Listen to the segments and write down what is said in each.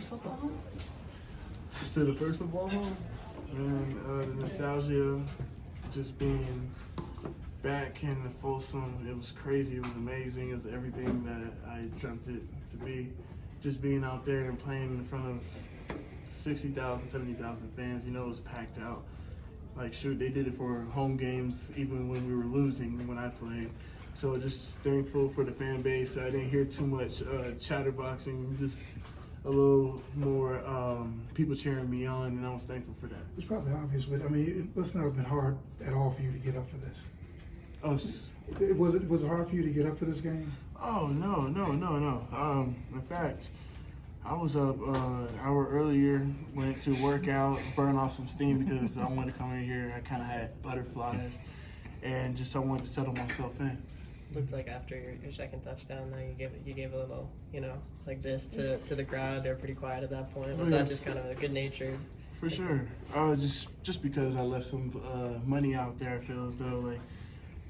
football home? Still the first football home, and the nostalgia, just being back in the Folsom, it was crazy, it was amazing, it was everything that I dreamt it to be. Just being out there and playing in front of 60,000, 70,000 fans, you know, it was packed out. Like, shoot, they did it for home games even when we were losing when I played. So just thankful for the fan base. I didn't hear too much chatterboxing, just a little more people cheering me on, and I was thankful for that. It's probably obvious, but I mean, it must not have been hard at all for you to get up for this. Oh, Was it hard for you to get up for this game? oh no. In fact, I was up an hour earlier, went to work out, burn off some steam because I wanted to come in here. I kind of had butterflies, and just I wanted to settle myself in. Looked like after your second touchdown, though, you gave a little, like this to the crowd. They're pretty quiet at that point. Was that just kind of a good nature? For sure. Just because I left some money out there, I feel as though like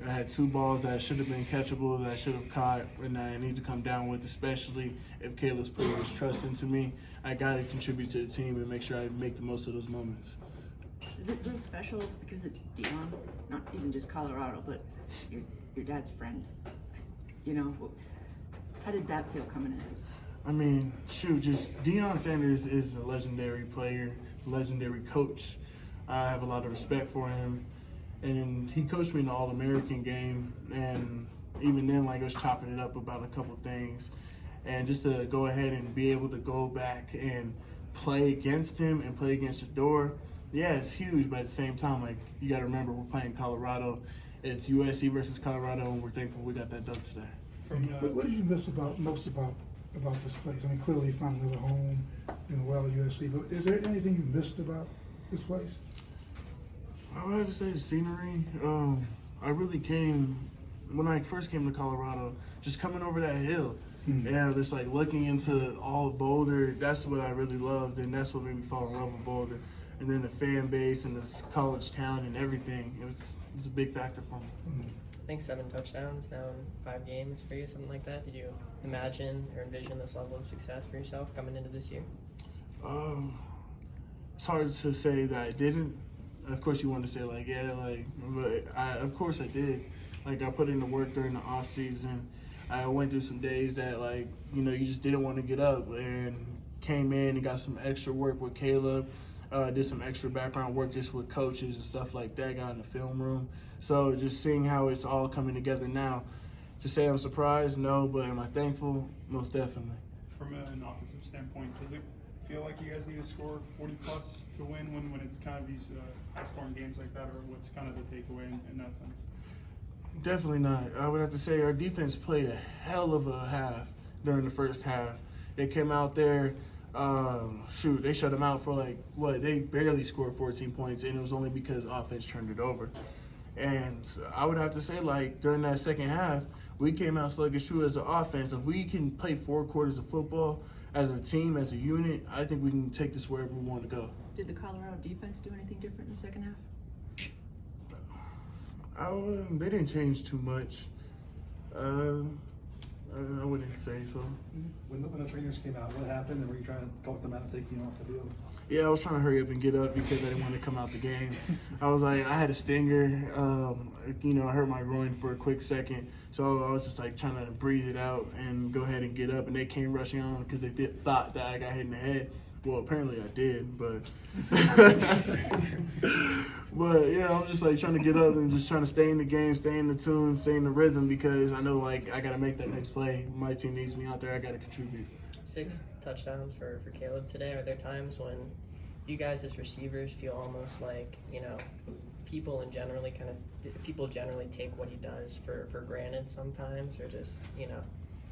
I had two balls that should have been catchable, that I should have caught, and I need to come down with, especially if Caleb's putting his trust into me. I got to contribute to the team and make sure I make the most of those moments. Is it real special because it's Dion, not even just Colorado, but your dad's friend? You know, how did that feel coming in? I mean, shoot, just Deion Sanders is a legendary player, legendary coach. I have a lot of respect for him. And he coached me in the All-American game, and even then, like, I was chopping it up about a couple things. And just to go ahead and be able to go back and play against him and play against Shador, yeah, it's huge, but at the same time, like, you got to remember we're playing Colorado. It's USC versus Colorado, and we're thankful we got that done today. What did you miss most about this place? I mean, clearly you found another home, doing well at USC, but is there anything you missed about this place? I would have to say the scenery. I really when I first came to Colorado, just coming over that hill, and just like looking into all of Boulder, that's what I really loved, and that's what made me fall in love with Boulder. And then the fan base and this college town and everything, it was a big factor for me. I think 7 touchdowns now in 5 games for you, something like that. Did you imagine or envision this level of success for yourself coming into this year? It's hard to say that I didn't. Of course, you want to say like, yeah, like, but of course I did. Like, I put in the work during the off season. I went through some days that, like, you just didn't want to get up, and came in and got some extra work with Caleb. Did some extra background work just with coaches and stuff like that. Got in the film room. So just seeing how it's all coming together now. To say I'm surprised, no, but am I thankful? Most definitely. From an offensive standpoint, does it feel like you guys need to score 40 plus to win when it's kind of these high scoring games like that, or what's kind of the takeaway in that sense? Definitely not. I would have to say our defense played a hell of a half during the first half. They came out there, they shut them out for they barely scored 14 points, and it was only because offense turned it over. And I would have to say, like, during that second half, we came out sluggish too as an offense. If we can play 4 quarters of football as a team, as a unit, I think we can take this wherever we want to go. Did the Colorado defense do anything different in the second half? They didn't change too much. I wouldn't say so. When the trainers came out, what happened, and were you trying to talk them out of taking you off the field? Yeah, I was trying to hurry up and get up because I didn't want to come out the game. I was like, I had a stinger. I hurt my groin for a quick second. So I was just like trying to breathe it out and go ahead and get up. And they came rushing on because they thought that I got hit in the head. Well, apparently I did, but but yeah, I'm just like trying to get up and just trying to stay in the game, stay in the tune, stay in the rhythm, because I know like I got to make that next play. My team needs me out there. I got to contribute. 6 touchdowns for Caleb today. Are there times when you guys as receivers feel almost like, people generally take what he does for granted sometimes, or just,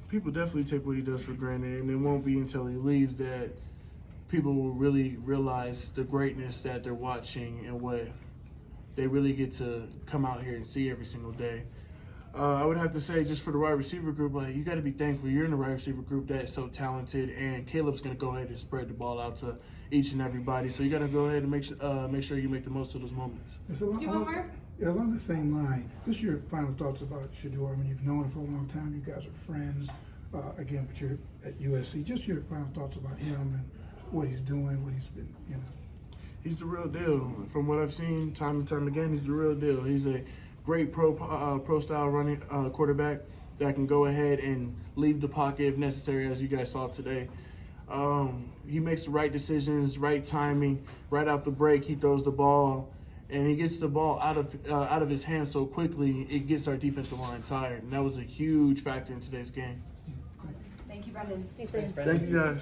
People definitely take what he does for granted, and it won't be until he leaves that people will really realize the greatness that they're watching and what they really get to come out here and see every single day. I would have to say, just for the wide receiver group, like, you got to be thankful you're in the wide receiver group that's so talented, and Caleb's going to go ahead and spread the ball out to each and everybody. So you got to go ahead and make sure you make the most of those moments. Yeah, along the same line, just your final thoughts about Shador. I mean, you've known him for a long time. You guys are friends. Again, but you're at USC. Just your final thoughts about him and what he's doing, what he's been, you know. He's the real deal. From what I've seen time and time again, he's the real deal. He's a great pro style running quarterback that can go ahead and leave the pocket if necessary, as you guys saw today. He makes the right decisions, right timing, right out the break. He throws the ball, and he gets the ball out of his hands so quickly, it gets our defensive line tired. And that was a huge factor in today's game. Thank you, Brendan. Thanks, Brendan. Thank you, guys.